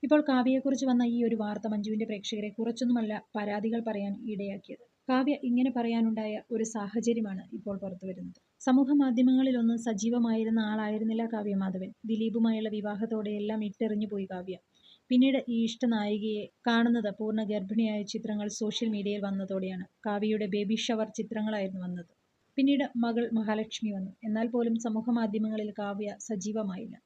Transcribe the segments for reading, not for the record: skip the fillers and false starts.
ഇപ്പോൾ കാവ്യയെക്കുറിച്ച് വന്ന ഈ ഒരു വാർത്ത മഞ്ജുവിന്റെ പ്രേക്ഷകരെ കുറച്ചൊന്നുമല്ല പരാതികൾ പറയാൻ ഇടയാക്കിയത്. കാവ്യ ഇങ്ങനെ പറയാനുണ്ടായ ഒരു സാഹചര്യമാണ് ഇപ്പോൾ പുറത്തുവരുന്നത്. സമൂഹ മാധ്യമങ്ങളിലൊന്നും സജീവമായിരുന്ന ആളായിരുന്നില്ല കാവ്യ മാധവൻ. ദിലീപുമായുള്ള വിവാഹത്തോടെ എല്ലാം ഇട്ടെറിഞ്ഞു പോയി കാവ്യ. പിന്നീട് ഈ ഇഷ്ടനായികയെ കാണുന്നത് പൂർണ്ണ ഗർഭിണിയായ ചിത്രങ്ങൾ സോഷ്യൽ മീഡിയയിൽ വന്നതോടെയാണ്. കാവ്യയുടെ ബേബി ഷവർ ചിത്രങ്ങളായിരുന്നു വന്നത്. പിന്നീട് മകൾ മഹാലക്ഷ്മി വന്നു. എന്നാൽ പോലും സമൂഹ മാധ്യമങ്ങളിൽ കാവ്യ സജീവമായില്ല.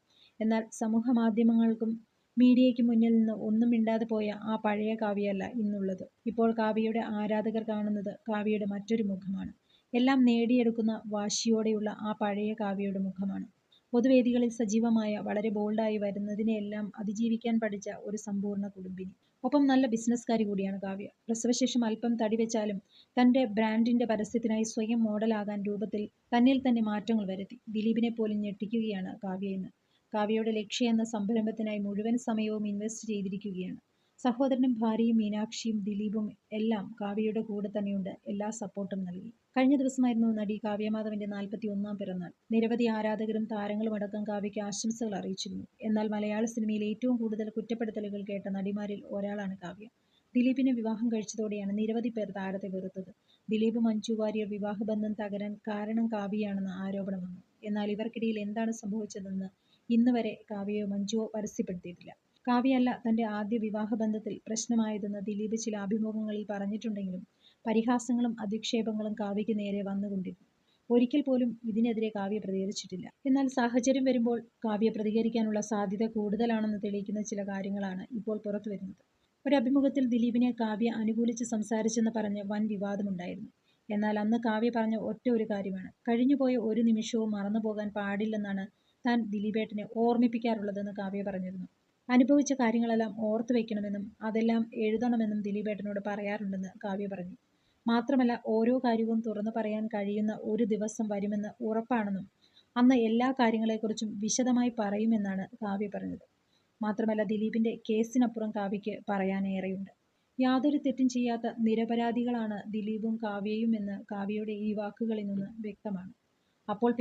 എന്നാൽ സമൂഹ മാധ്യമങ്ങൾക്കും മീഡിയയ്ക്ക് മുന്നിൽ നിന്ന് ഒന്നും മിണ്ടാതെ പോയ ആ പഴയ കാവ്യയല്ല ഇന്നുള്ളത്. ഇപ്പോൾ കാവ്യയുടെ ആരാധകർ കാണുന്നത് കാവ്യയുടെ മറ്റൊരു മുഖമാണ്. എല്ലാം നേടിയെടുക്കുന്ന വാശിയോടെയുള്ള ആ പഴയ കാവ്യയുടെ മുഖമാണ്. പൊതുവേദികളിൽ സജീവമായ, വളരെ ബോൾഡായി വരുന്നതിനെയെല്ലാം അതിജീവിക്കാൻ പഠിച്ച ഒരു സമ്പൂർണ്ണ കുടുംബിനി. ഒപ്പം നല്ല ബിസിനസ്സുകാരി കൂടിയാണ് കാവ്യ. പ്രസവശേഷം അല്പം തടി വെച്ചാലും തന്റെ ബ്രാൻഡിന്റെ പരസ്യത്തിനായി സ്വയം മോഡലാകാൻ രൂപത്തിൽ തന്നിൽ തന്നെ മാറ്റങ്ങൾ വരുത്തി. ദിലീപിനെ പോലും ഞെട്ടിക്കുകയാണ് കാവ്യ ഇന്ന്. കാവ്യയുടെ ലക്ഷ്യ എന്ന സംരംഭത്തിനായി മുഴുവൻ സമയവും ഇൻവെസ്റ്റ് ചെയ്തിരിക്കുകയാണ്. സഹോദരനും ഭാര്യയും മീനാക്ഷിയും ദിലീപും എല്ലാം കാവ്യയുടെ കൂടെ തന്നെയുണ്ട്. എല്ലാ സപ്പോർട്ടും നൽകി. കഴിഞ്ഞ ദിവസമായിരുന്നു നടി കാവ്യ മാധവന്റെ 41ാം പിറന്നാൾ. നിരവധി ആരാധകരും താരങ്ങളും അടക്കം കാവ്യയ്ക്ക് ആശംസകൾ അറിയിച്ചിരുന്നു. എന്നാൽ മലയാള സിനിമയിൽ ഏറ്റവും കൂടുതൽ കുറ്റപ്പെടുത്തലുകൾ കേട്ട നടിമാരിൽ ഒരാളാണ് കാവ്യ. ദിലീപിനെ വിവാഹം കഴിച്ചതോടെയാണ് നിരവധി പേർ താരത്തെ വെറുത്തത്. ദിലീപ് മഞ്ജു വാര്യർ വിവാഹബന്ധം തകരാൻ കാരണം കാവ്യയാണെന്ന് ആരോപണം വന്നു. എന്നാൽ ഇവർക്കിടയിൽ എന്താണ് സംഭവിച്ചതെന്ന് ഇന്ന് വരെ കാവ്യയോ മഞ്ജുവോ പരസ്യപ്പെടുത്തിയിട്ടില്ല. കാവ്യയല്ല തന്റെ ആദ്യ വിവാഹബന്ധത്തിൽ പ്രശ്നമായതെന്ന് ദിലീപ് ചില അഭിമുഖങ്ങളിൽ പറഞ്ഞിട്ടുണ്ടെങ്കിലും പരിഹാസങ്ങളും അധിക്ഷേപങ്ങളും കാവ്യയ്ക്ക് നേരെ വന്നുകൊണ്ടിരുന്നു. ഒരിക്കൽ പോലും ഇതിനെതിരെ കാവ്യ പ്രതികരിച്ചിട്ടില്ല. എന്നാൽ സാഹചര്യം വരുമ്പോൾ കാവ്യ പ്രതികരിക്കാനുള്ള സാധ്യത കൂടുതലാണെന്ന് തെളിയിക്കുന്ന ചില കാര്യങ്ങളാണ് ഇപ്പോൾ പുറത്തുവരുന്നത്. ഒരു അഭിമുഖത്തിൽ ദിലീപിനെ കാവ്യ അനുകൂലിച്ച് സംസാരിച്ചെന്ന് പറഞ്ഞ് വൻ വിവാദമുണ്ടായിരുന്നു. എന്നാൽ അന്ന് കാവ്യ പറഞ്ഞ ഒറ്റ ഒരു കാര്യമാണ്, കഴിഞ്ഞുപോയ ഒരു നിമിഷവും മറന്നുപോകാൻ പാടില്ലെന്നാണ് താൻ ദിലീപേട്ടനെ ഓർമ്മിപ്പിക്കാറുള്ളതെന്ന് കാവ്യ പറഞ്ഞിരുന്നു. അനുഭവിച്ച കാര്യങ്ങളെല്ലാം ഓർത്തു വയ്ക്കണമെന്നും അതെല്ലാം എഴുതണമെന്നും ദിലീപേട്ടനോട് പറയാറുണ്ടെന്ന് കാവ്യ പറഞ്ഞു. മാത്രമല്ല ഓരോ കാര്യവും തുറന്നു പറയാൻ കഴിയുന്ന ഒരു ദിവസം വരുമെന്ന് ഉറപ്പാണെന്നും അന്ന് എല്ലാ കാര്യങ്ങളെക്കുറിച്ചും വിശദമായി പറയുമെന്നാണ് കാവ്യ പറഞ്ഞത്. മാത്രമല്ല ദിലീപിന്റെ കേസിനപ്പുറം കാവ്യയ്ക്ക് പറയാനേറെയുണ്ട്. യാതൊരു തെറ്റും ചെയ്യാത്ത നിരപരാധികളാണ് ദിലീപും കാവ്യയും എന്ന് കാവ്യയുടെ ഈ വാക്കുകളിൽ നിന്ന് വ്യക്തമാണ്. അപ്പോൾ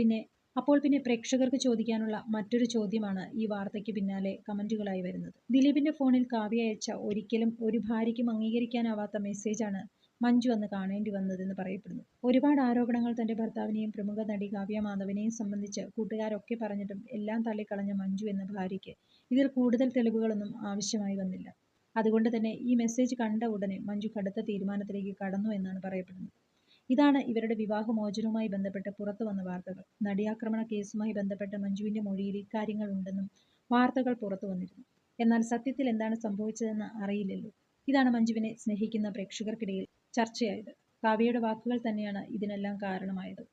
പിന്നെ പ്രേക്ഷകർക്ക് ചോദിക്കാനുള്ള മറ്റൊരു ചോദ്യമാണ് ഈ വാർത്തയ്ക്ക് പിന്നാലെ കമന്റുകളായി വരുന്നത്. ദിലീപിന്റെ ഫോണിൽ കാവ്യ അയച്ച ഒരിക്കലും ഒരു ഭാര്യയ്ക്കും അംഗീകരിക്കാനാവാത്ത മെസ്സേജാണ് മഞ്ജു അന്ന് കാണേണ്ടി വന്നതെന്ന് പറയപ്പെടുന്നു. ഒരുപാട് ആരോപണങ്ങൾ തന്റെ ഭർത്താവിനെയും പ്രമുഖ നടി കാവ്യ മാധവനെയും സംബന്ധിച്ച് കൂട്ടുകാരൊക്കെ പറഞ്ഞിട്ടും എല്ലാം തള്ളിക്കളഞ്ഞ മഞ്ജു എന്ന ഭാര്യയ്ക്ക് ഇതിൽ കൂടുതൽ തെളിവുകളൊന്നും ആവശ്യമായി വന്നില്ല. അതുകൊണ്ട് തന്നെ ഈ മെസ്സേജ് കണ്ട ഉടനെ മഞ്ജു കടുത്ത തീരുമാനത്തിലേക്ക് കടന്നു എന്നാണ് പറയപ്പെടുന്നത്. ഇതാണ് ഇവരുടെ വിവാഹമോചനവുമായി ബന്ധപ്പെട്ട് പുറത്തു വന്ന വാർത്തകൾ. നടിയാക്രമണ കേസുമായി ബന്ധപ്പെട്ട് മഞ്ജുവിന്റെ മൊഴിയിൽ ഇക്കാര്യങ്ങൾ ഉണ്ടെന്നും വാർത്തകൾ പുറത്തു വന്നിരുന്നു. എന്നാൽ സത്യത്തിൽ എന്താണ് സംഭവിച്ചതെന്ന് അറിയില്ലല്ലോ. ഇതാണ് മഞ്ജുവിനെ സ്നേഹിക്കുന്ന പ്രേക്ഷകർക്കിടയിൽ ചർച്ചയായത്. കാവ്യയുടെ വാക്കുകൾ തന്നെയാണ് ഇതിനെല്ലാം കാരണമായത്.